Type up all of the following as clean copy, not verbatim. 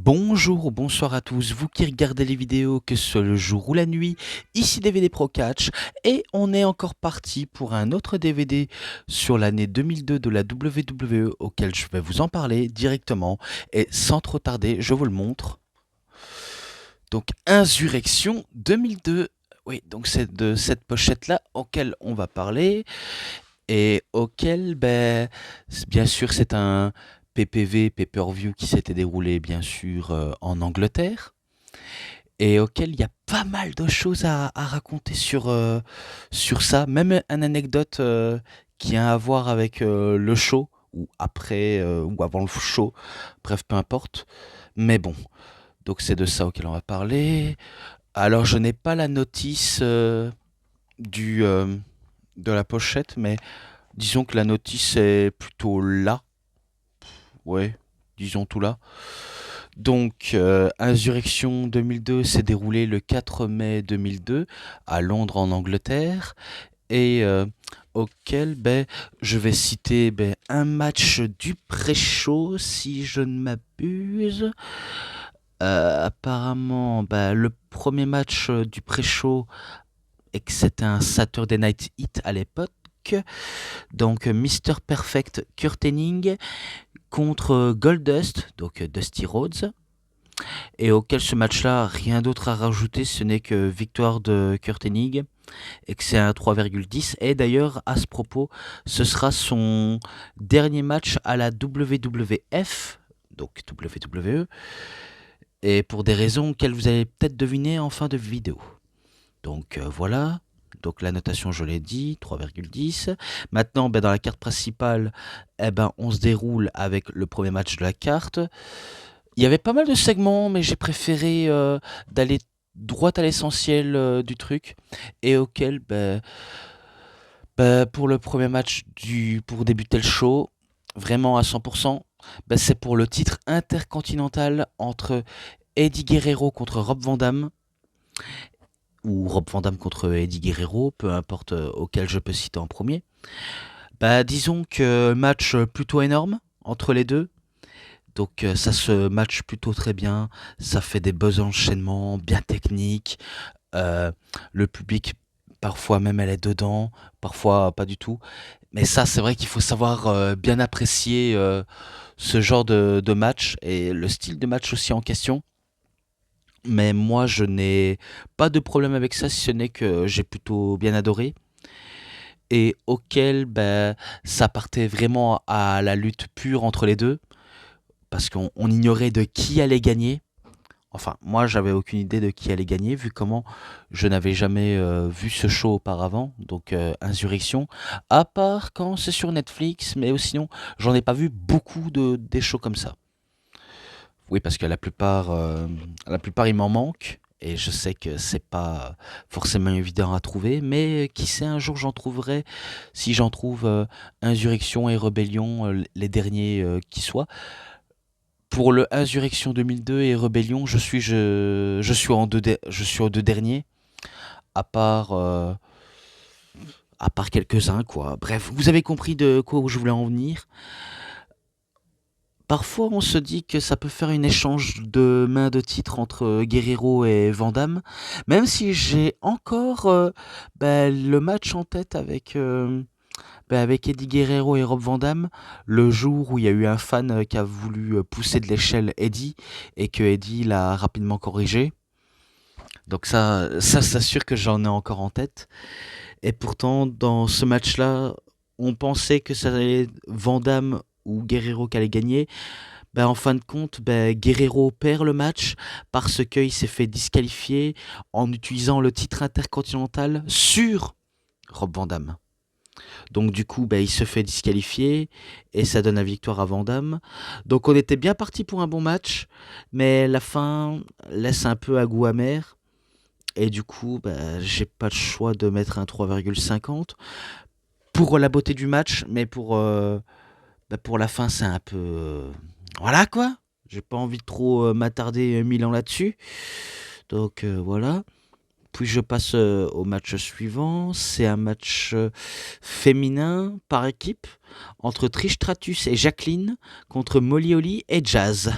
Bonjour ou bonsoir à tous, vous qui regardez les vidéos, que ce soit le jour ou la nuit, ici DVD Pro Catch, et on est encore parti pour un autre DVD sur l'année 2002 de la WWE auquel je vais vous en parler directement, et sans trop tarder, je vous le montre. Donc Insurrection 2002, oui, donc c'est de cette pochette-là auquel on va parler, et auquel, bien sûr, c'est un PPV, pay-per-view qui s'était déroulé, bien sûr, en Angleterre, et auquel il y a pas mal de choses à raconter sur ça, même une anecdote qui a à voir avec le show, ou après, ou avant le show, bref, peu importe. Mais bon, donc c'est de ça auquel on va parler. Alors, je n'ai pas la notice du, de la pochette, mais disons que la notice est plutôt là. Ouais, disons tout là. Donc, Insurrection 2002 s'est déroulé le 4 mai 2002 à Londres en Angleterre et auquel je vais citer un match du pré-show si je ne m'abuse. Apparemment, le premier match du pré-show et que c'était un Saturday Night Heat à l'époque. Donc, Mr. Perfect Kurt Hennig contre Goldust, donc Dusty Rhodes, et auquel ce match-là, rien d'autre à rajouter, ce n'est que victoire de Kurt Hennig, et que c'est un 3,10. Et d'ailleurs, à ce propos, ce sera son dernier match à la WWF, donc WWE, et pour des raisons qu'elles vous allez peut-être deviner en fin de vidéo. Donc voilà. Donc la notation, je l'ai dit, 3,10. Maintenant, dans la carte principale, on se déroule avec le premier match de la carte. Il y avait pas mal de segments, mais j'ai préféré d'aller droit à l'essentiel du truc. Et auquel, pour le premier match, pour débuter le show, vraiment à 100%, c'est pour le titre intercontinental entre Eddie Guerrero contre Rob Van Dam, ou Rob Van Dam contre Eddie Guerrero, peu importe auquel je peux citer en premier. Disons que match plutôt énorme entre les deux. Donc ça se match plutôt très bien, ça fait des beaux enchaînements, bien techniques. Le public, parfois même elle est dedans, parfois pas du tout. Mais ça, c'est vrai qu'il faut savoir bien apprécier ce genre de match et le style de match aussi en question. Mais moi, je n'ai pas de problème avec ça, si ce n'est que j'ai plutôt bien adoré. Et auquel ça partait vraiment à la lutte pure entre les deux, parce qu'on ignorait de qui allait gagner. Enfin, moi, j'avais aucune idée de qui allait gagner, vu comment je n'avais jamais vu ce show auparavant, donc Insurrection, à part quand c'est sur Netflix, mais sinon, j'en ai pas vu beaucoup des shows comme ça. Oui, parce que la plupart, il m'en manque. Et je sais que c'est pas forcément évident à trouver, mais qui sait, un jour j'en trouverai, si j'en trouve Insurrection et Rébellion, les derniers qui soient. Pour le Insurrection 2002 et Rébellion, je suis je suis aux deux derniers, à part, euh, à part quelques-uns, quoi. Bref, vous avez compris de quoi je voulais en venir. Parfois, on se dit que ça peut faire une échange de mains de titre entre Guerrero et Van Damme, même si j'ai encore le match en tête avec Eddie Guerrero et Rob Van Damme, le jour où il y a eu un fan qui a voulu pousser de l'échelle Eddie et que Eddie l'a rapidement corrigé. Donc ça s'assure que j'en ai encore en tête. Et pourtant, dans ce match-là, on pensait que ça allait être Van Damme ou Guerrero qui allait gagner. En fin de compte, Guerrero perd le match parce qu'il s'est fait disqualifier en utilisant le titre intercontinental sur Rob Van Damme. Donc du coup, il se fait disqualifier et ça donne la victoire à Van Damme. Donc on était bien parti pour un bon match, mais la fin laisse un peu à goût amer. Et du coup, j'ai pas le choix de mettre un 3,50 pour la beauté du match, mais pour la fin, c'est un peu... voilà quoi. J'ai pas envie de trop m'attarder 1000 ans là-dessus. Donc voilà. Puis je passe au match suivant. C'est un match féminin par équipe entre Trish Stratus et Jacqueline contre Molly Holly et Jazz.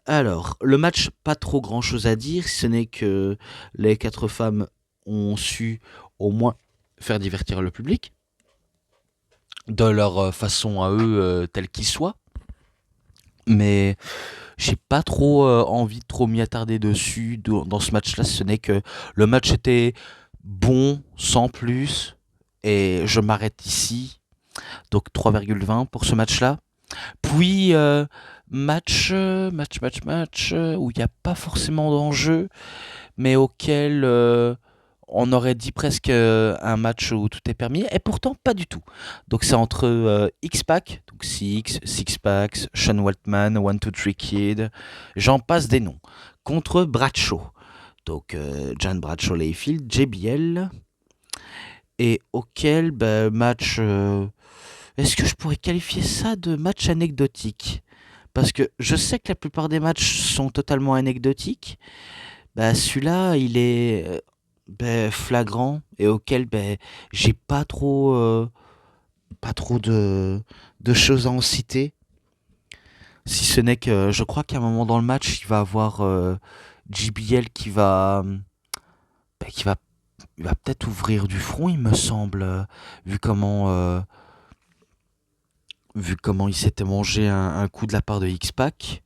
Alors, le match, pas trop grand chose à dire, ce n'est que les quatre femmes ont su au moins faire divertir le public de leur façon à eux, telle qu'ils soient. Mais j'ai pas trop envie de trop m'y attarder dessus dans ce match-là. Ce n'est que le match était bon, sans plus. Et je m'arrête ici. Donc 3,20 pour ce match-là. Puis match où il n'y a pas forcément d'enjeu, mais auquel on aurait dit presque un match où tout est permis, et pourtant pas du tout. Donc c'est entre X-Pac, donc Six Packs, Sean Waltman, One Two Three Kid, j'en passe des noms, contre Bradshaw. Donc John Bradshaw Layfield, JBL, et auquel match... est-ce que je pourrais qualifier ça de match anecdotique? Parce que je sais que la plupart des matchs sont totalement anecdotiques. Celui-là, il est flagrant et auquel j'ai pas trop de choses à en citer. Si ce n'est que je crois qu'à un moment dans le match, il va avoir JBL qui va, il va peut-être ouvrir du front, il me semble, vu comment il s'était mangé un coup de la part de X-Pac.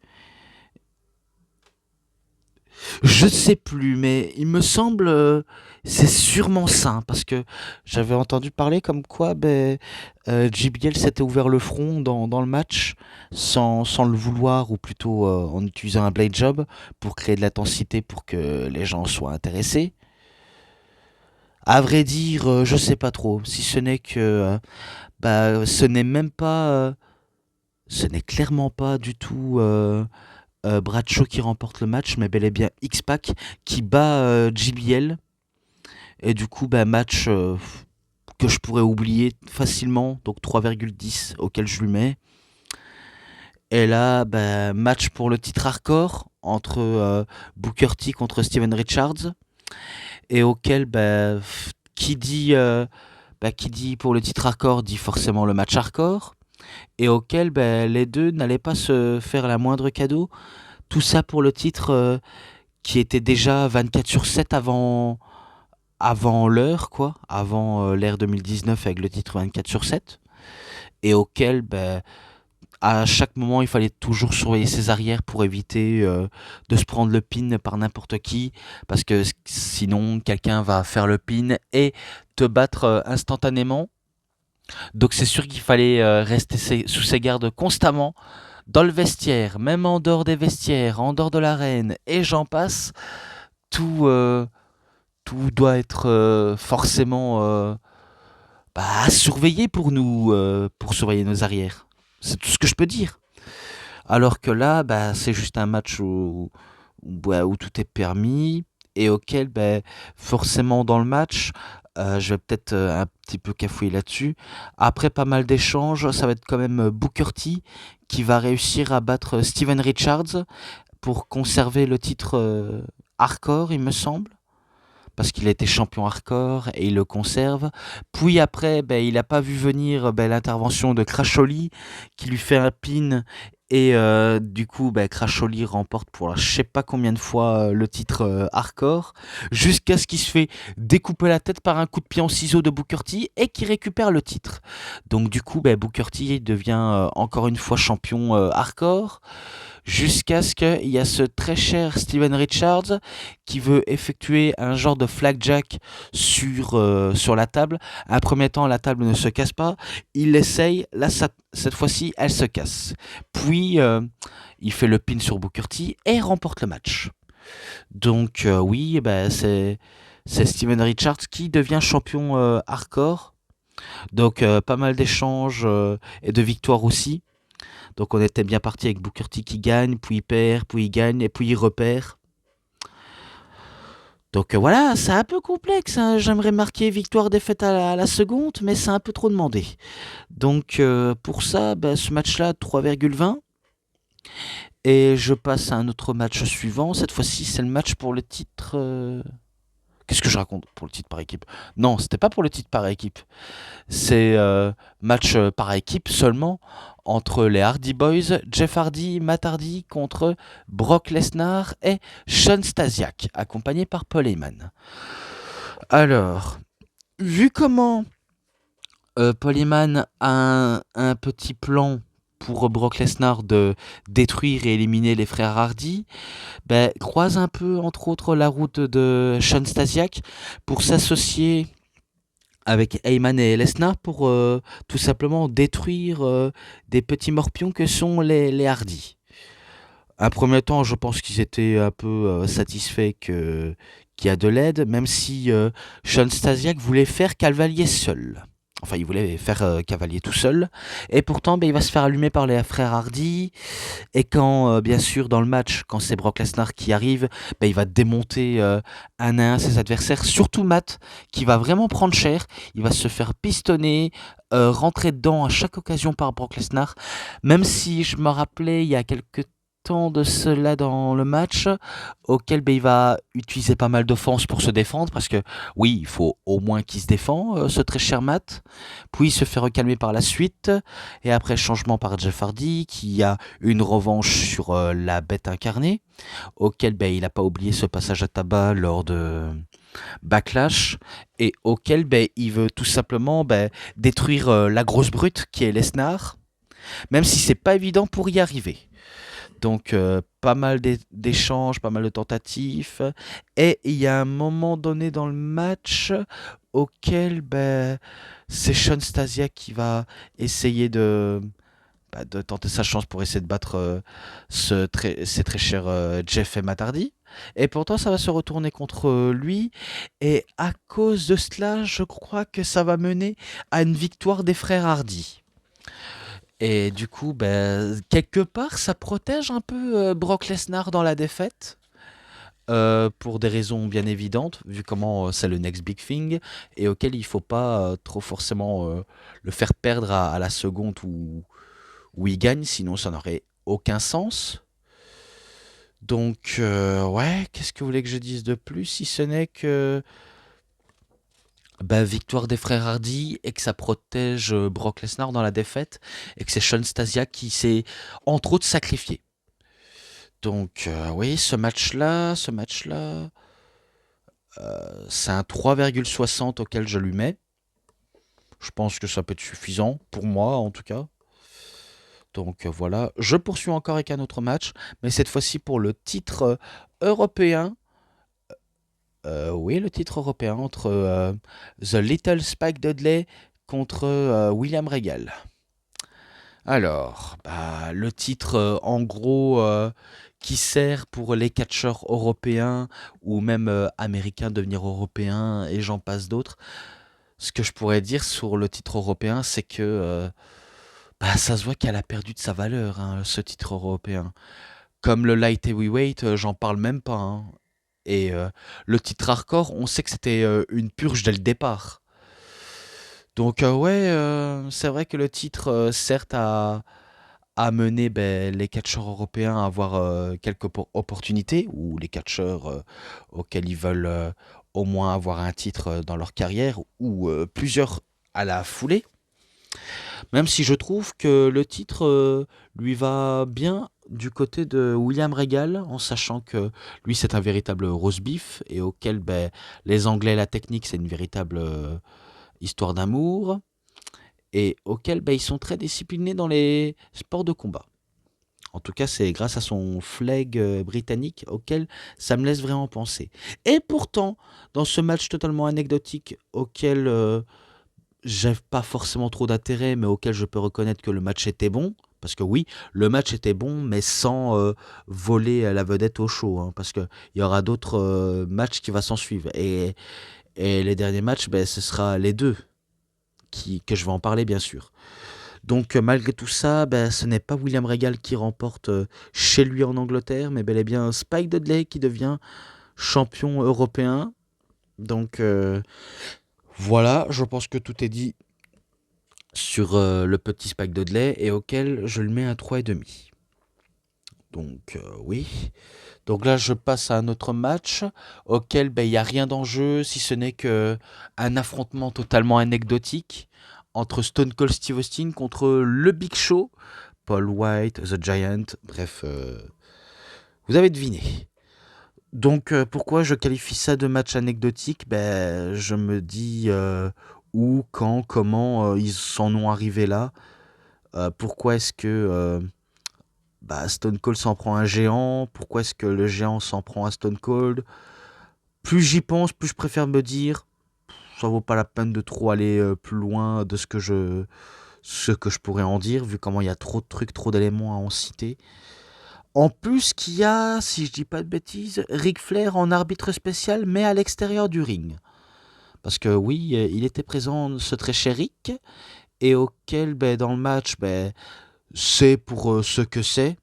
Je sais plus, mais il me semble c'est sûrement ça, parce que j'avais entendu parler comme quoi JBL s'était ouvert le front dans le match sans le vouloir, ou plutôt en utilisant un blade job pour créer de l'intensité pour que les gens soient intéressés. À vrai dire, je sais pas trop, si ce n'est que ce n'est même pas, ce n'est clairement pas du tout Bradshaw qui remporte le match, mais bel et bien X-Pac qui bat JBL. Et du coup, match que je pourrais oublier facilement, donc 3,10 auquel je lui mets. Et là, match pour le titre hardcore entre Booker T contre Steven Richards, et auquel qui dit pour le titre hardcore dit forcément le match hardcore, et auquel les deux n'allaient pas se faire la moindre cadeau. Tout ça pour le titre qui était déjà 24/7 avant l'heure, quoi, avant l'ère 2019 avec le titre 24/7, et auquel à chaque moment il fallait toujours surveiller ses arrières pour éviter de se prendre le pin par n'importe qui, parce que sinon quelqu'un va faire le pin et te battre instantanément. Donc c'est sûr qu'il fallait rester sous ses gardes constamment, dans le vestiaire, même en dehors des vestiaires, en dehors de l'arène, et j'en passe. Tout, tout doit être forcément à surveiller pour nous, pour surveiller nos arrières. C'est tout ce que je peux dire. Alors que là, c'est juste un match où tout est permis, et auquel, forcément dans le match, je vais peut-être un petit peu cafouiller là-dessus. Après pas mal d'échanges, ça va être quand même Booker T qui va réussir à battre Steven Richards pour conserver le titre hardcore, il me semble, parce qu'il a été champion hardcore et il le conserve. Puis après, il n'a pas vu venir l'intervention de Crash Holly qui lui fait un pin, et du coup Crash Holly remporte pour je sais pas combien de fois le titre hardcore, jusqu'à ce qu'il se fait découper la tête par un coup de pied en ciseaux de Booker T et qui récupère le titre. Donc du coup Booker T devient encore une fois champion hardcore, jusqu'à ce qu'il y a ce très cher Steven Richards qui veut effectuer un genre de flagjack sur la table. Un premier temps, la table ne se casse pas. Il l'essaye, là, cette fois-ci, elle se casse. Puis, il fait le pin sur Booker T et remporte le match. Donc, oui, c'est Steven Richards qui devient champion hardcore. Donc, pas mal d'échanges et de victoires aussi. Donc on était bien parti avec Booker T qui gagne, puis il perd, puis il gagne, et puis il repère. Donc voilà, c'est un peu complexe, hein. J'aimerais marquer victoire-défaite à la seconde, mais c'est un peu trop demandé. Donc pour ça, ce match-là, 3,20. Et je passe à un autre match suivant. Cette fois-ci, c'est le match pour le titre Qu'est-ce que je raconte pour le titre par équipe? Non, c'était pas pour le titre par équipe. C'est match par équipe seulement entre les Hardy Boys, Jeff Hardy, Matt Hardy contre Brock Lesnar et Sean Stasiak, accompagné par Paul Heyman. Alors, vu comment Paul Heyman a un petit plan pour Brock Lesnar de détruire et éliminer les frères Hardy, ben, croise un peu, entre autres, la route de Sean Stasiak pour s'associer avec Heyman et Lesnar pour tout simplement détruire des petits morpions que sont les Hardy. Un premier temps, je pense qu'ils étaient un peu satisfaits qu'il y a de l'aide, même si Sean Stasiak voulait faire cavalier seul. Enfin, il voulait faire cavalier tout seul. Et pourtant, ben, il va se faire allumer par les frères Hardy. Et quand, bien sûr, dans le match, quand c'est Brock Lesnar qui arrive, ben, il va démonter un à un ses adversaires. Surtout Matt, qui va vraiment prendre cher. Il va se faire pistonner, rentrer dedans à chaque occasion par Brock Lesnar. Même si je me rappelais, il y a quelques temps de cela dans le match, auquel ben, il va utiliser pas mal d'offenses pour se défendre, parce que oui, il faut au moins qu'il se défend, ce très cher Matt. Puis il se fait recalmer par la suite, et après changement par Jeff Hardy, qui a une revanche sur la bête incarnée, auquel ben, il n'a pas oublié ce passage à tabac lors de Backlash, et auquel ben, il veut tout simplement ben, détruire la grosse brute qui est Lesnar, même si c'est pas évident pour y arriver. Donc, pas mal d'échanges, pas mal de tentatives. Et il y a un moment donné dans le match auquel ben, c'est Sean Stasiak qui va essayer de tenter sa chance pour essayer de battre ces très chers Jeff et Matt Hardy. Et pourtant, ça va se retourner contre lui. Et à cause de cela, je crois que ça va mener à une victoire des frères Hardy. Et du coup, ben, quelque part, ça protège un peu Brock Lesnar dans la défaite. Pour des raisons bien évidentes, vu comment c'est le next big thing, et auquel il faut pas trop forcément le faire perdre à la seconde où il gagne, sinon ça n'aurait aucun sens. Donc, ouais, qu'est-ce que vous voulez que je dise de plus, si ce n'est que bah, victoire des frères Hardy et que ça protège Brock Lesnar dans la défaite et que c'est Sean Stasiak qui s'est entre autres sacrifié. Donc oui, ce match-là, c'est un 3,60 auquel je lui mets. Je pense que ça peut être suffisant pour moi en tout cas. Donc voilà, je poursuis encore avec un autre match, mais cette fois-ci pour le titre européen. Oui, le titre européen entre The Little Spike Dudley contre William Regal. Alors, bah, le titre, en gros, qui sert pour les catcheurs européens ou même américains devenir européens et j'en passe d'autres. Ce que je pourrais dire sur le titre européen, c'est que bah, ça se voit qu'elle a perdu de sa valeur, hein, ce titre européen. Comme le light heavyweight, j'en parle même pas, hein. Et le titre hardcore, on sait que c'était une purge dès le départ. Donc ouais, c'est vrai que le titre, certes, a amené ben, les catcheurs européens à avoir quelques opportunités, ou les catcheurs auxquels ils veulent au moins avoir un titre dans leur carrière, ou plusieurs à la foulée. Même si je trouve que le titre lui va bien du côté de William Regal, en sachant que lui c'est un véritable roast beef et auquel ben, les Anglais la technique c'est une véritable histoire d'amour et auquel ben, ils sont très disciplinés dans les sports de combat. En tout cas, c'est grâce à son flag britannique auquel ça me laisse vraiment penser. Et pourtant, dans ce match totalement anecdotique auquel j'ai pas forcément trop d'intérêt, mais auquel je peux reconnaître que le match était bon. Parce que oui, le match était bon, mais sans voler la vedette au show. Hein, parce qu'il y aura d'autres matchs qui vont s'en suivre. Et les derniers matchs, ben, ce sera les deux que je vais en parler, bien sûr. Donc malgré tout ça, ben, ce n'est pas William Regal qui remporte chez lui en Angleterre, mais bel et bien Spike Dudley qui devient champion européen. Donc voilà, je pense que tout est dit sur le petit Spike Dudley et auquel je le mets un 3,5. Donc oui. Donc là, je passe à un autre match auquel ben, il n'y a rien d'enjeu, si ce n'est que un affrontement totalement anecdotique entre Stone Cold Steve Austin contre le Big Show, Paul White, The Giant, bref, vous avez deviné. Donc pourquoi je qualifie ça de match anecdotique? Ben, je me dis où, quand, comment ils s'en ont arrivé là. Pourquoi est-ce que Stone Cold s'en prend à un géant? Pourquoi est-ce que le géant s'en prend à Stone Cold? Plus j'y pense, plus je préfère me dire, ça vaut pas la peine de trop aller plus loin de ce que je pourrais en dire, vu comment il y a trop de trucs, trop d'éléments à en citer. En plus qu'il y a, si je dis pas de bêtises, Ric Flair en arbitre spécial, mais à l'extérieur du ring. Parce que oui, il était présent, ce très cher Rick, et auquel, dans le match, c'est pour ce que c'est.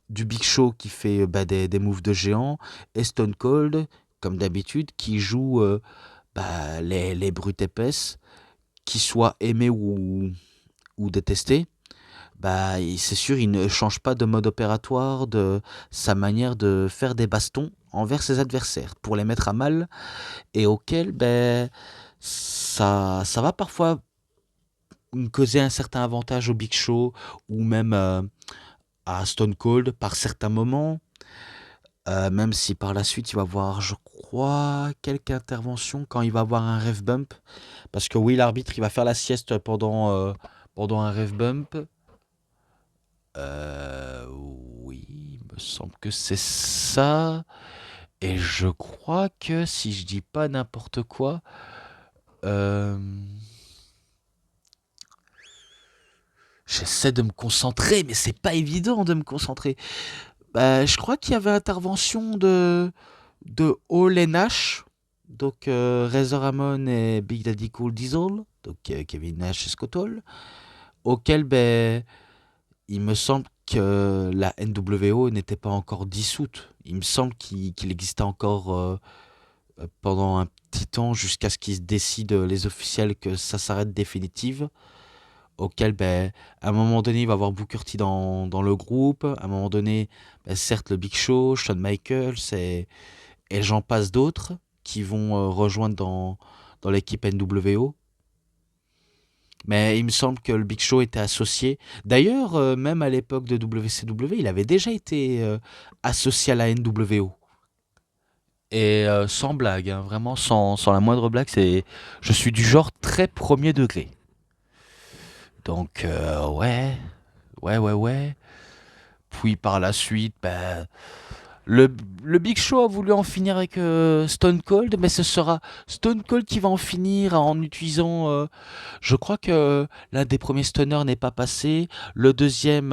Du Big Show qui fait des moves de géant, et Stone Cold, comme d'habitude, qui joue les brutes épaisses, qu'ils soient aimés ou détestés. C'est sûr, il ne change pas de mode opératoire, de sa manière de faire des bastons envers ses adversaires, pour les mettre à mal, et auquel ça va parfois causer un certain avantage au Big Show, ou même à Stone Cold par certains moments. Même si par la suite il va avoir, je crois, quelques interventions quand il va avoir un ref bump. Parce que oui, l'arbitre il va faire la sieste pendant un ref bump. Oui, il me semble que c'est ça. Et je crois que si je dis pas n'importe quoi, euh, j'essaie de me concentrer, mais c'est pas évident de me concentrer. Je crois qu'il y avait intervention de Hall et Nash, donc Razor Ramon et Big Daddy Cool Diesel, donc Kevin Nash et Scott Hall, auquel il me semble que la NWO n'était pas encore dissoute. Il me semble qu'il existait encore pendant un petit temps jusqu'à ce qu'ils décident les officiels que ça s'arrête définitive. Auquel, à un moment donné, il va y avoir Booker T dans le groupe. À un moment donné, certes, le Big Show, Shawn Michaels et j'en passe d'autres qui vont rejoindre dans l'équipe NWO. Mais il me semble que le Big Show était associé. D'ailleurs, même à l'époque de WCW, il avait déjà été associé à la NWO. Et sans blague, hein, vraiment sans la moindre blague, je suis du genre très premier degré. Donc, ouais, ouais, ouais, ouais. Puis par la suite, Le, le Big Show a voulu en finir avec Stone Cold, mais ce sera Stone Cold qui va en finir en utilisant. Je crois que l'un des premiers stunners n'est pas passé. Le deuxième,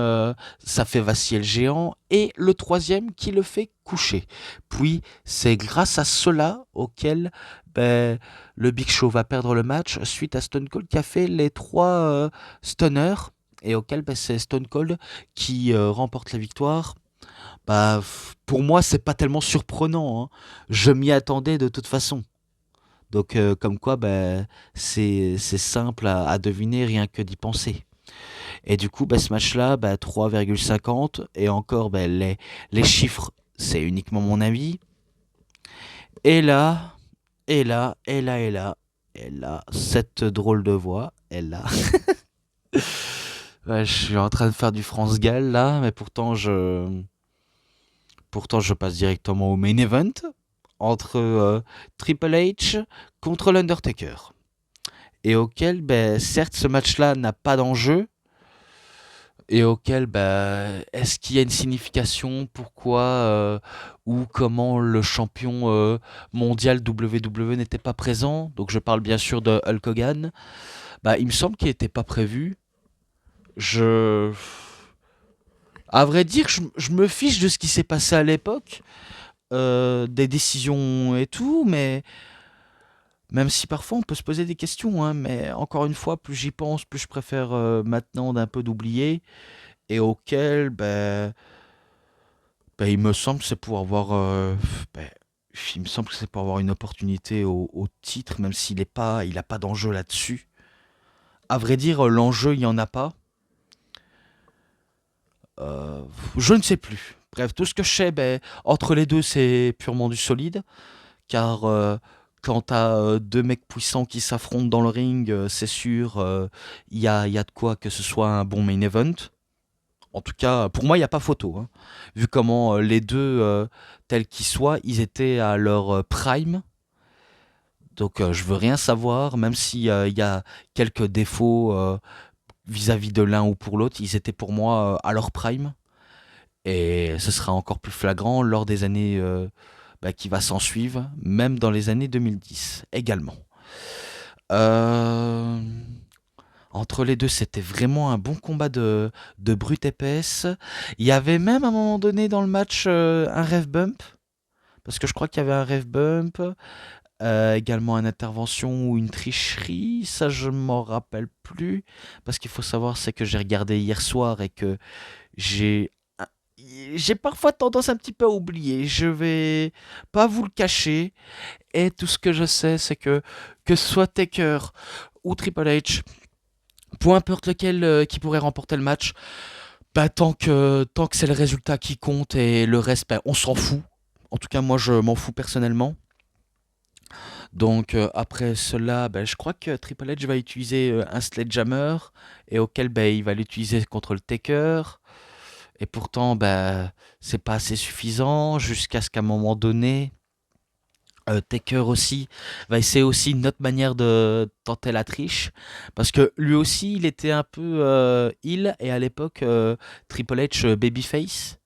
ça fait vaciller le géant. Et le troisième qui le fait coucher. Puis c'est grâce à cela auquel le Big Show va perdre le match suite à Stone Cold qui a fait les trois stunners. Et auquel c'est Stone Cold qui remporte la victoire. Pour moi, c'est pas tellement surprenant, hein. Je m'y attendais de toute façon. Donc, comme quoi, c'est simple à deviner rien que d'y penser. Et du coup, ce match-là, 3,50. Et encore, les chiffres, c'est uniquement mon avis. Et là, et là, et là, et là, et là, cette drôle de voix, et là. Ouais, je suis en train de faire du France Gall là, mais pourtant, je passe directement au main event entre Triple H contre l'Undertaker. Et auquel, certes, ce match-là n'a pas d'enjeu. Et auquel, est-ce qu'il y a une signification? Pourquoi ou comment le champion mondial WWE n'était pas présent? Donc je parle bien sûr de Hulk Hogan. Il me semble qu'il n'était pas prévu. Je... À vrai dire, je me fiche de ce qui s'est passé à l'époque. Des décisions et tout, mais même si parfois on peut se poser des questions, hein, mais encore une fois, plus j'y pense, plus je préfère maintenant d'un peu d'oublier, et auquel, il me semble que c'est pour avoir, ben, il me semble que c'est pour avoir une opportunité au titre, même il a pas d'enjeu là-dessus. À vrai dire, l'enjeu, il n'y en a pas. Euh, je ne sais plus. Bref, tout ce que je sais, entre les deux, c'est purement du solide. Car quand t'as deux mecs puissants qui s'affrontent dans le ring, c'est sûr, il y a de quoi que ce soit un bon main event. En tout cas, pour moi, il n'y a pas photo, hein. Vu comment les deux, tels qu'ils soient, ils étaient à leur prime. Donc je veux rien savoir, même s'il y a quelques défauts vis-à-vis de l'un ou pour l'autre, ils étaient pour moi à leur prime. Et ce sera encore plus flagrant lors des années qui va s'en suivre, même dans les années 2010 également. Euh, Entre les deux, c'était vraiment un bon combat de brute épaisse. Il y avait même à un moment donné dans le match un ref bump, parce que je crois qu'il y avait un ref bump, également une intervention ou une tricherie, ça je m'en rappelle plus, parce qu'il faut savoir c'est que j'ai regardé hier soir et que j'ai j'ai parfois tendance un petit peu à oublier, je vais pas vous le cacher, et tout ce que je sais c'est que ce soit Taker ou Triple H, peu importe lequel qui pourrait remporter le match, tant que c'est le résultat qui compte et le reste, on s'en fout. En tout cas, moi, je m'en fous personnellement. Donc, après cela, je crois que Triple H va utiliser un Sledgehammer et auquel il va l'utiliser contre le Taker. Et pourtant, c'est pas assez suffisant jusqu'à ce qu'à un moment donné, Taker aussi va essayer aussi une autre manière de tenter la triche, parce que lui aussi il était un peu heel, et à l'époque Triple H babyface,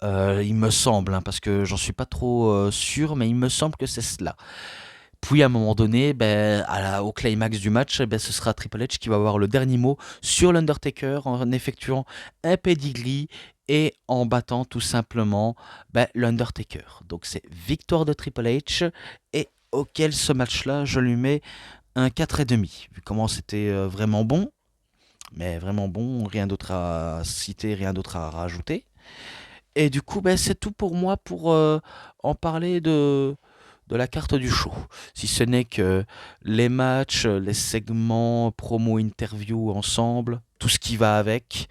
il me semble, hein, parce que j'en suis pas trop sûr, mais il me semble que c'est cela. Puis à un moment donné, au climax du match, ce sera Triple H qui va avoir le dernier mot sur l'Undertaker en effectuant un pedigree et en battant tout simplement l'Undertaker. Donc c'est victoire de Triple H, et auquel ce match-là, je lui mets un 4,5. Vu comment c'était vraiment bon, mais vraiment bon, rien d'autre à citer, rien d'autre à rajouter. Et du coup, c'est tout pour moi pour en parler de la carte du show. Si ce n'est que les matchs, les segments, promo, interview ensemble, tout ce qui va avec.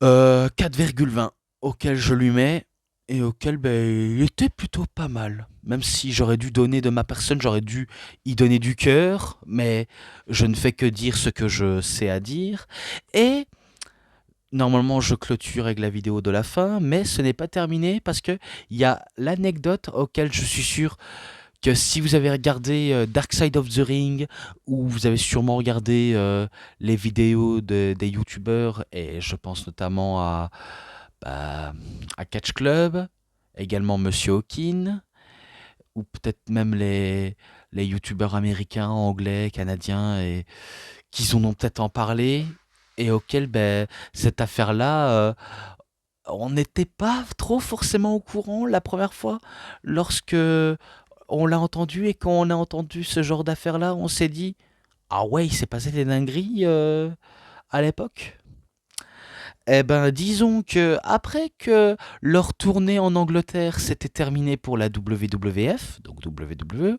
4,20 auquel je lui mets, et auquel il était plutôt pas mal. Même si j'aurais dû donner de ma personne, j'aurais dû y donner du cœur, mais je ne fais que dire ce que je sais à dire. Et normalement, je clôture avec la vidéo de la fin, mais ce n'est pas terminé, parce que il y a l'anecdote auquel je suis sûr que si vous avez regardé Dark Side of the Ring, ou vous avez sûrement regardé les vidéos des youtubeurs, et je pense notamment bah, à Catch Club, également Monsieur Hawkin, ou peut-être même les youtubeurs américains, anglais, canadiens, et qu'ils en ont peut-être en parlé, et auquel cette affaire-là, on n'était pas trop forcément au courant la première fois lorsque on l'a entendu, et quand on a entendu ce genre d'affaires-là, on s'est dit ah ouais, il s'est passé des dingueries à l'époque. Eh ben, disons que après que leur tournée en Angleterre s'était terminée pour la WWF, donc WWE,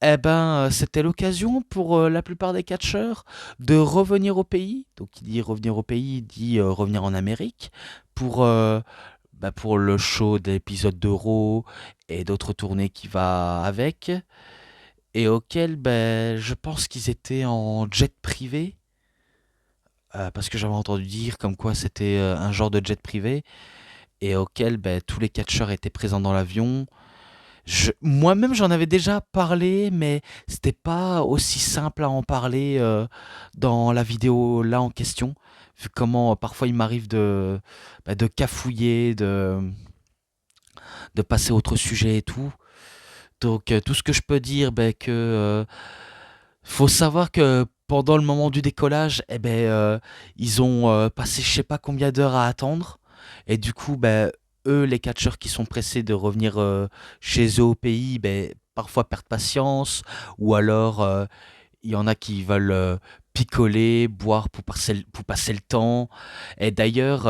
eh ben, c'était l'occasion pour la plupart des catcheurs de revenir au pays. Donc, qui dit revenir au pays dit revenir en Amérique pour, pour le show d'épisode d'Euro et d'autres tournées qui va avec, et auquel je pense qu'ils étaient en jet privé, parce que j'avais entendu dire comme quoi c'était un genre de jet privé, et auquel tous les catcheurs étaient présents dans l'avion. Moi-même, j'en avais déjà parlé, mais c'était pas aussi simple à en parler dans la vidéo là en question, vu comment parfois il m'arrive de cafouiller, de passer à autre sujet et tout. Donc tout ce que je peux dire, faut savoir que pendant le moment du décollage, ils ont passé je sais pas combien d'heures à attendre. Et du coup, eux, les catcheurs qui sont pressés de revenir chez eux au pays, parfois perdent patience. Ou alors, il y en a qui veulent picoler, boire pour passer le temps. Et d'ailleurs,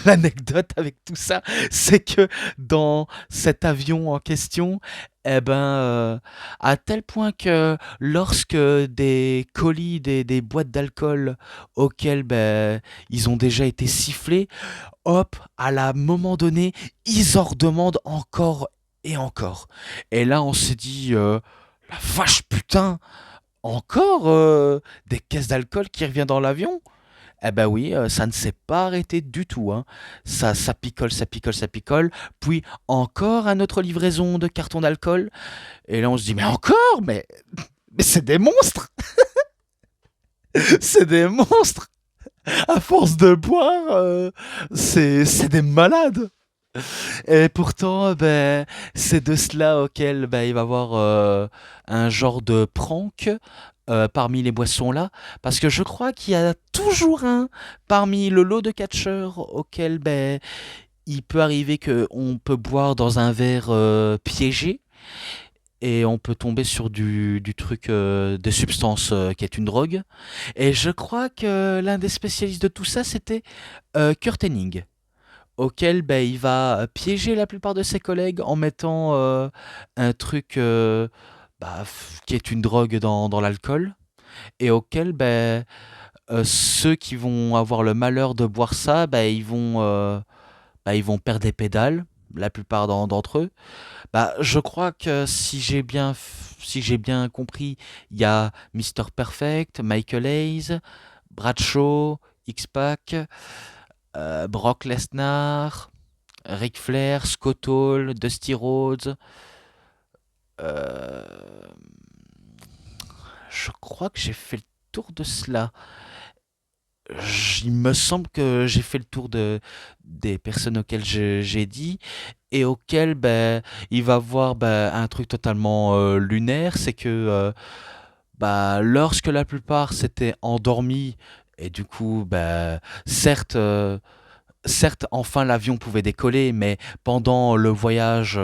l'anecdote avec tout ça, c'est que dans cet avion en question, eh ben, à tel point que lorsque des colis, des boîtes d'alcool auxquelles ben, ils ont déjà été sifflés, hop, à la moment donné, ils en redemandent encore et encore. Et là, on s'est dit, la vache putain, encore des caisses d'alcool qui reviennent dans l'avion? Eh ben oui, ça ne s'est pas arrêté du tout, hein. Ça picole, ça picole, ça picole. Puis encore un autre livraison de cartons d'alcool. Et là, on se dit, mais encore? Mais c'est des monstres! C'est des monstres! À force de boire, c'est des malades! Et pourtant, ben, c'est de cela auquel ben, il va y avoir un genre de prank parmi les boissons là, parce que je crois qu'il y a toujours un parmi le lot de catcheurs auquel ben, il peut arriver qu'on peut boire dans un verre piégé et on peut tomber sur du truc, des substances qui est une drogue. Et je crois que l'un des spécialistes de tout ça, c'était Kurt Hennig auquel ben, il va piéger la plupart de ses collègues en mettant un truc bah, qui est une drogue dans l'alcool, et auquel ben, ceux qui vont avoir le malheur de boire ça, bah, ils vont perdre des pédales, la plupart d'entre eux. Bah, je crois que si j'ai bien compris, il y a Mister Perfect, Michael Hayes, Bradshaw, X-Pac, Brock Lesnar, Ric Flair, Scott Hall, Dusty Rhodes. euh, je crois que j'ai fait le tour de cela. Il me semble que j'ai fait le tour des personnes auxquelles j'ai dit et auxquelles ben, il va voir ben, un truc totalement lunaire, c'est que bah, lorsque la plupart s'étaient endormis et du coup, ben, certes, certes, enfin l'avion pouvait décoller, mais pendant le voyage,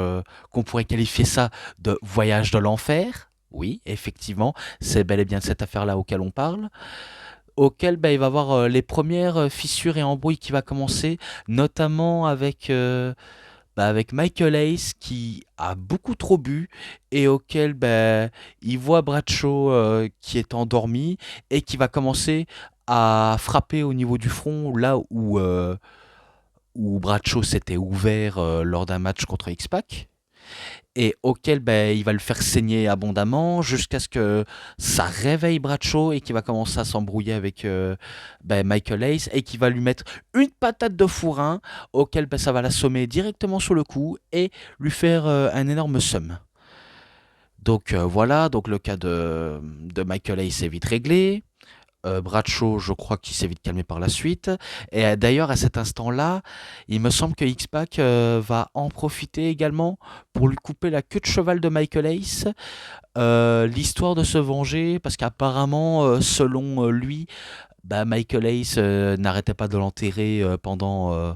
qu'on pourrait qualifier ça de voyage de l'enfer, oui, effectivement, c'est bel et bien de cette affaire-là auquel on parle, auquel bah, il va y avoir les premières fissures et embrouilles qui va commencer, notamment avec, bah, avec Michael Hayes qui a beaucoup trop bu et auquel bah, il voit Bradshaw qui est endormi et qui va commencer à frapper au niveau du front, là où Bradshaw s'était ouvert lors d'un match contre X-Pac, et auquel ben, il va le faire saigner abondamment jusqu'à ce que ça réveille Bradshaw et qu'il va commencer à s'embrouiller avec ben, Michael Hayes et qui va lui mettre une patate de fourrin auquel ben, ça va l'assommer directement sur le coup et lui faire un énorme seum. Donc voilà, donc le cas de Michael Hayes est vite réglé. Bradshaw, je crois qu'il s'est vite calmé par la suite. Et d'ailleurs, à cet instant-là, il me semble que X-Pac va en profiter également pour lui couper la queue de cheval de Michael Hayes, l'histoire de se venger, parce qu'apparemment, selon lui, bah, Michael Hayes n'arrêtait pas de l'enterrer pendant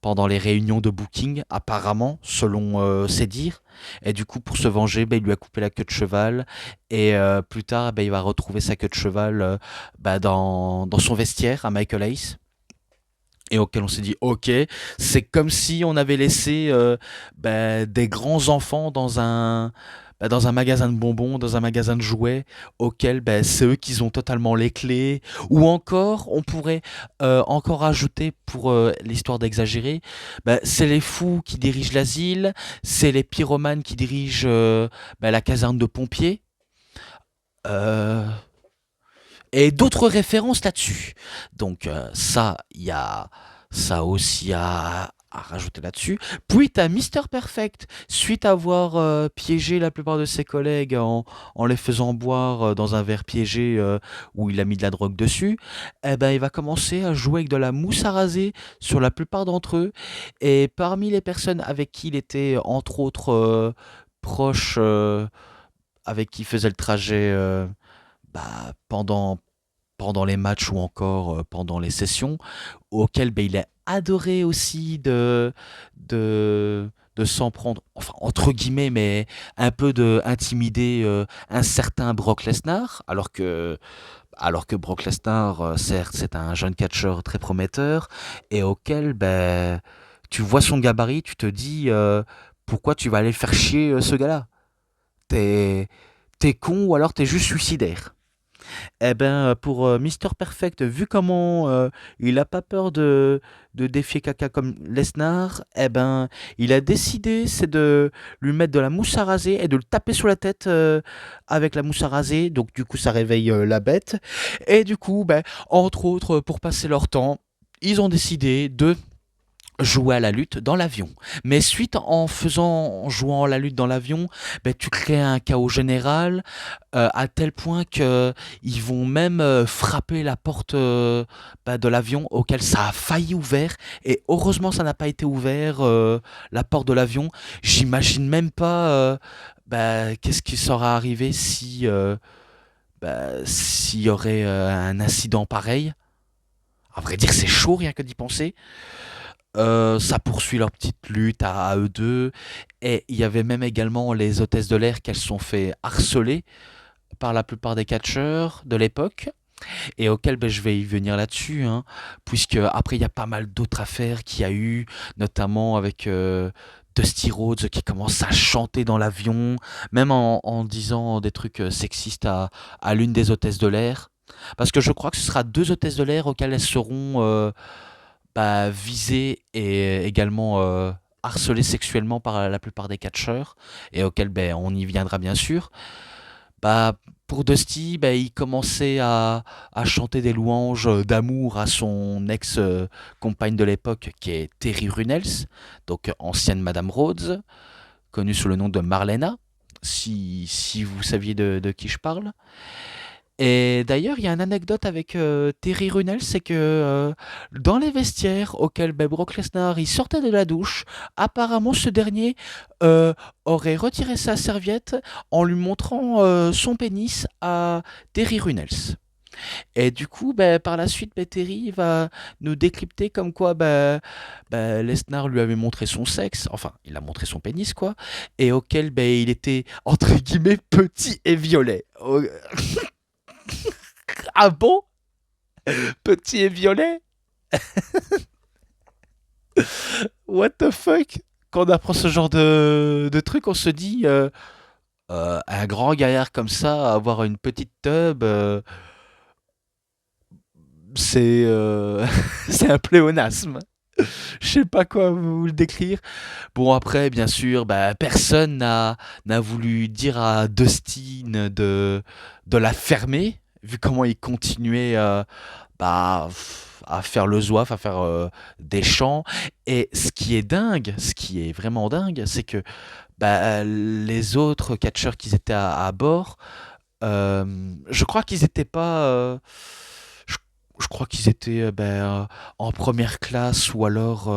pendant les réunions de booking, apparemment, selon ses dires. Et du coup, pour se venger, bah, il lui a coupé la queue de cheval. Et plus tard, bah, il va retrouver sa queue de cheval bah, dans son vestiaire à Michael Hayes. Et auquel on s'est dit, ok, c'est comme si on avait laissé bah, des grands enfants dans un magasin de bonbons, dans un magasin de jouets, auquel bah, c'est eux qui ont totalement les clés. Ou encore, on pourrait encore ajouter, pour l'histoire d'exagérer, bah, c'est les fous qui dirigent l'asile, c'est les pyromanes qui dirigent bah, la caserne de pompiers. Euh, et d'autres références là-dessus. Donc ça, il y a ça aussi à rajouter là-dessus. Puis tu as Mister Perfect, suite à avoir piégé la plupart de ses collègues en les faisant boire dans un verre piégé où il a mis de la drogue dessus, eh ben, il va commencer à jouer avec de la mousse à raser sur la plupart d'entre eux. Et parmi les personnes avec qui il était, entre autres, proche, avec qui il faisait le trajet bah, pendant les matchs ou encore pendant les sessions, auquel ben, il a adoré aussi de de s'en prendre, enfin entre guillemets, mais un peu de intimider un certain Brock Lesnar, alors que Brock Lesnar, certes, c'est un jeune catcheur très prometteur et auquel, ben, tu vois son gabarit, tu te dis pourquoi tu vas aller faire chier ce gars-là? T'es, t'es con ou alors t'es juste suicidaire. Eh ben, pour Mister Perfect, vu comment il a pas peur de défier caca comme Lesnar, eh ben, il a décidé, c'est de lui mettre de la mousse à raser et de le taper sur la tête avec la mousse à raser. Donc, du coup, ça réveille la bête. Et du coup, ben, entre autres, pour passer leur temps, ils ont décidé de jouer à la lutte dans l'avion. Mais suite en jouant à la lutte dans l'avion, ben, tu crées un chaos général à tel point que ils vont même frapper la porte bah, de l'avion auquel ça a failli ouvert et heureusement ça n'a pas été ouvert la porte de l'avion. J'imagine même pas bah, qu'est-ce qui serait arrivé si bah, s'il y aurait un incident pareil. À vrai dire, c'est chaud rien que d'y penser. Ça poursuit leur petite lutte à eux deux. Et il y avait même également les hôtesses de l'air qu'elles se sont fait harceler par la plupart des catcheurs de l'époque. Et auquel ben, je vais y venir là-dessus, hein, puisque après il y a pas mal d'autres affaires qu'il y a eu, notamment avec Dusty Rhodes qui commence à chanter dans l'avion, même en disant des trucs sexistes à l'une des hôtesses de l'air. Parce que je crois que ce sera deux hôtesses de l'air auxquelles elles seront bah, visées et également harcelées sexuellement par la plupart des catcheurs, et auxquelles ben, on y viendra bien sûr. Bah, pour Dusty, bah, il commençait à chanter des louanges d'amour à son ex-compagne de l'époque, qui est Terry Runnels, donc ancienne Madame Rhodes, connue sous le nom de Marlena, si vous saviez de qui je parle. Et d'ailleurs, il y a une anecdote avec Terry Runnels, c'est que dans les vestiaires auxquels ben, Brock Lesnar il sortait de la douche, apparemment ce dernier euh, aurait retiré sa serviette en lui montrant son pénis à Terry Runnels. Et du coup, ben, par la suite, ben, Terry va nous décrypter comme quoi ben, Lesnar lui avait montré son sexe, enfin, il a montré son pénis, quoi, et auquel ben, il était, entre guillemets, petit et violet. Oh, ah bon? Petit et violet? What the fuck? Quand on apprend ce genre de truc, on se dit, un grand gaillard comme ça, avoir une petite tub, c'est c'est un pléonasme. Je sais pas quoi vous le décrire. Bon après, bien sûr, bah, personne n'a voulu dire à Dustin de la fermer, vu comment il continuait bah, à faire le zouaf, à faire des chants. Et ce qui est dingue, ce qui est vraiment dingue, c'est que bah, les autres catcheurs qui étaient à bord, je crois qu'ils étaient pas. Je, je crois qu'ils étaient ben, en première classe ou alors.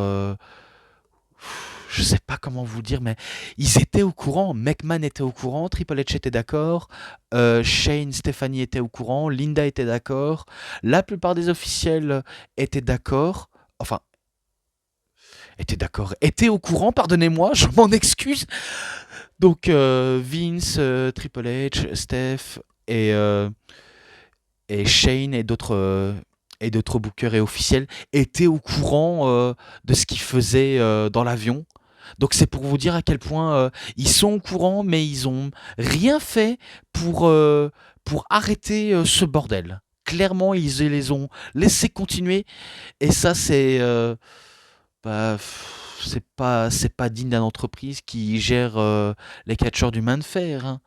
Je sais pas comment vous dire, mais ils étaient au courant. McMahon était au courant, Triple H était d'accord, Shane, Stephanie était au courant, Linda était d'accord, la plupart des officiels étaient d'accord. Enfin, étaient d'accord, étaient au courant, pardonnez-moi, je m'en excuse. Donc Vince, Triple H, Steph et, euh, et Shane et d'autres bookers et officiels étaient au courant de ce qu'ils faisaient dans l'avion. Donc c'est pour vous dire à quel point ils sont au courant, mais ils ont rien fait pour arrêter ce bordel. Clairement, ils les ont laissés continuer, et ça bah, c'est pas digne d'une entreprise qui gère les catcheurs du main de fer, hein.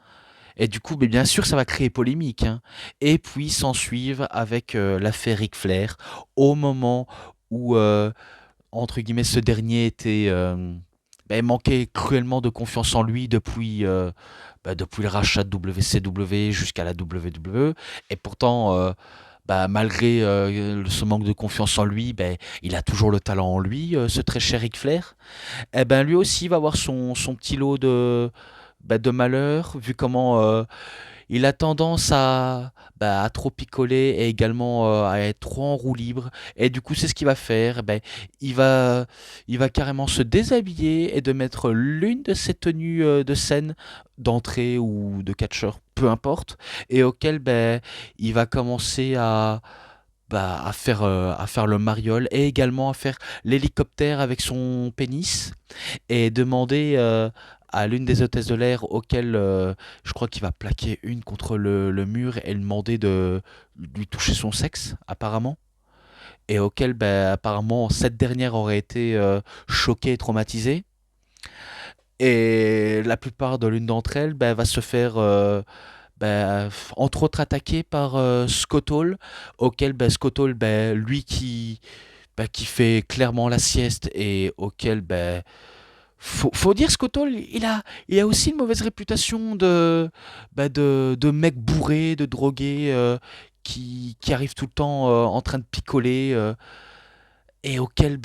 Et du coup, mais bien sûr, ça va créer polémique, hein. Et puis s'en suivent avec l'affaire Ric Flair, au moment où, entre guillemets, ce dernier était, ben, manquait cruellement de confiance en lui depuis le rachat de WCW jusqu'à la WWE. Et pourtant, bah, malgré ce manque de confiance en lui, ben, il a toujours le talent en lui, ce très cher Ric Flair. Eh ben, lui aussi va avoir son petit lot de malheur, vu comment il a tendance à trop picoler et également à être trop en roue libre. Et du coup, c'est ce qu'il va faire. Ben, il va, il va carrément se déshabiller et de mettre l'une de ses tenues de scène, d'entrée ou de catcheur, peu importe, et auquel ben, il va commencer à faire le mariole et également à faire l'hélicoptère avec son pénis et demander à l'une des hôtesses de l'air auquel je crois qu'il va plaquer une contre le mur et lui demander de lui toucher son sexe apparemment et auquel ben, apparemment cette dernière aurait été choquée et traumatisée et la plupart de l'une d'entre elles ben, va se faire entre autres attaquer par Scott Hall auquel ben, Scott Hall ben, lui qui fait clairement la sieste et auquel faut dire Scott Hall, il a aussi une mauvaise réputation de mec bourré, de drogué, qui arrive tout le temps en train de picoler, et auquel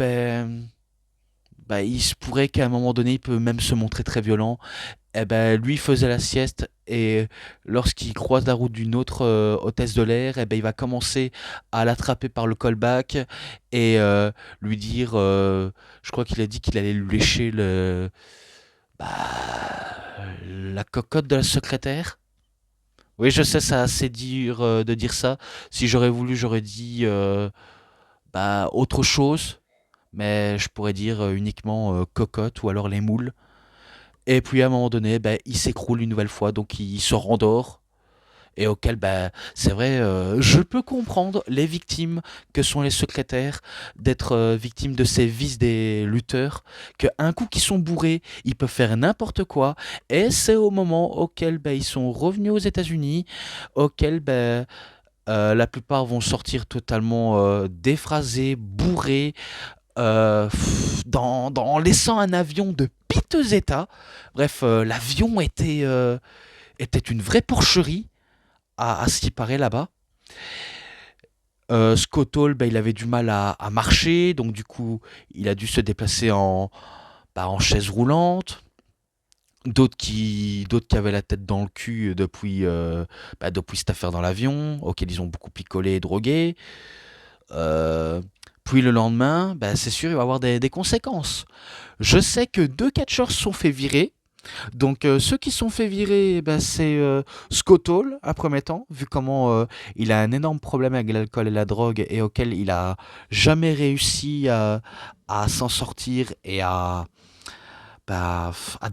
il se pourrait qu'à un moment donné, il peut même se montrer très violent. Eh ben, lui faisait la sieste et lorsqu'il croise la route d'une autre hôtesse de l'air, eh ben, il va commencer à l'attraper par le callback et lui dire, je crois qu'il a dit qu'il allait lui lécher bah, la cocotte de la secrétaire. Oui, je sais, c'est assez dur de dire ça. Si j'aurais voulu, j'aurais dit autre chose, mais je pourrais dire uniquement cocotte ou alors les moules. Et puis à un moment donné, il s'écroule une nouvelle fois, donc il se rendort. Et auquel, c'est vrai, je peux comprendre les victimes que sont les secrétaires d'être victimes de ces vices des lutteurs, que un coup qu'ils sont bourrés, ils peuvent faire n'importe quoi. Et c'est au moment auquel ils sont revenus aux États-Unis, auquel la plupart vont sortir totalement déphrasés, bourrés, en laissant un avion de piteux état. Bref, l'avion était une vraie porcherie, à ce qui paraît là-bas. Scott Hall, il avait du mal à marcher, donc du coup, il a dû se déplacer en chaise roulante. D'autres qui avaient la tête dans le cul depuis cette affaire dans l'avion, auquel ils ont beaucoup picolé et drogué. Euh, Puis le lendemain, c'est sûr, il va y avoir des conséquences. Je sais que deux catcheurs se sont fait virer. Donc ceux qui se sont fait virer, c'est Scott Hall, à premier temps, vu comment il a un énorme problème avec l'alcool et la drogue et auquel il a jamais réussi à s'en sortir et à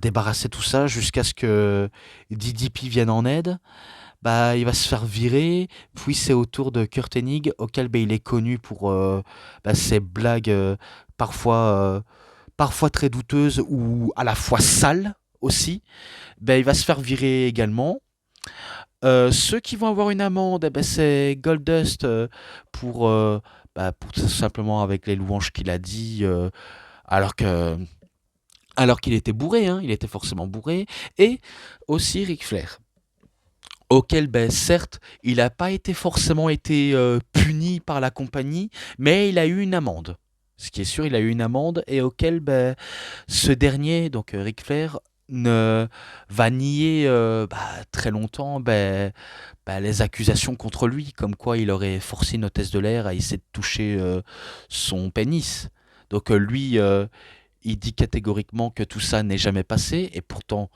débarrasser tout ça jusqu'à ce que DDP vienne en aide. Il va se faire virer, puis c'est au tour de Kurt Hennig, auquel il est connu pour ses blagues parfois, parfois très douteuses ou à la fois sales aussi. Il va se faire virer également. Ceux qui vont avoir une amende, c'est Goldust pour tout simplement avec les louanges qu'il a dit, alors que alors qu'il était bourré, hein, il était forcément bourré, et aussi Ric Flair auquel, certes, il n'a pas été forcément été puni par la compagnie, mais il a eu une amende. Ce qui est sûr, il a eu une amende et auquel ce dernier, donc Ric Flair, ne va nier très longtemps les accusations contre lui, comme quoi il aurait forcé une hôtesse de l'air à essayer de toucher son pénis. Donc lui, il dit catégoriquement que tout ça n'est jamais passé, et pourtant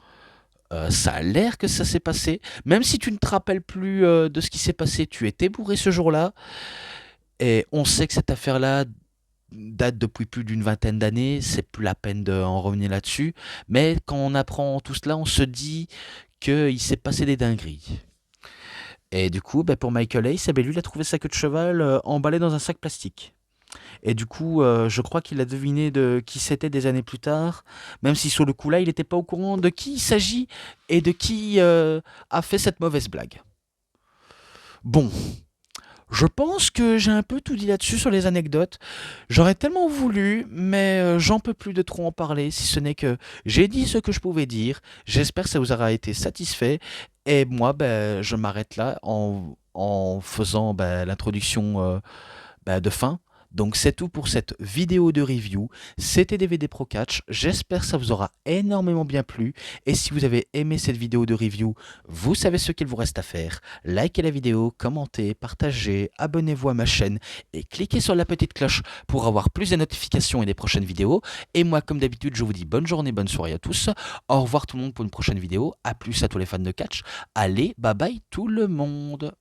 ça a l'air que ça s'est passé. Même si tu ne te rappelles plus de ce qui s'est passé, tu étais bourré ce jour-là. Et on sait que cette affaire-là date depuis plus d'une vingtaine d'années. C'est plus la peine d'en revenir là-dessus. Mais quand on apprend tout cela, on se dit qu'il s'est passé des dingueries. Et du coup, pour Michael Hayes, lui, il a trouvé sa queue de cheval emballée dans un sac plastique. Et du coup, je crois qu'il a deviné de qui c'était des années plus tard, même si sur le coup là, il n'était pas au courant de qui il s'agit et de qui a fait cette mauvaise blague. Bon, je pense que j'ai un peu tout dit là-dessus sur les anecdotes. J'aurais tellement voulu, mais j'en peux plus de trop en parler, si ce n'est que j'ai dit ce que je pouvais dire. J'espère que ça vous aura été satisfait. Et moi, je m'arrête là en faisant l'introduction de fin. Donc c'est tout pour cette vidéo de review. C'était DVD Pro Catch. J'espère que ça vous aura énormément bien plu. Et si vous avez aimé cette vidéo de review, vous savez ce qu'il vous reste à faire. Likez la vidéo, commentez, partagez, abonnez-vous à ma chaîne et cliquez sur la petite cloche pour avoir plus de notifications et des prochaines vidéos. Et moi, comme d'habitude, je vous dis bonne journée, bonne soirée à tous. Au revoir tout le monde pour une prochaine vidéo. A plus à tous les fans de catch. Allez, bye bye tout le monde.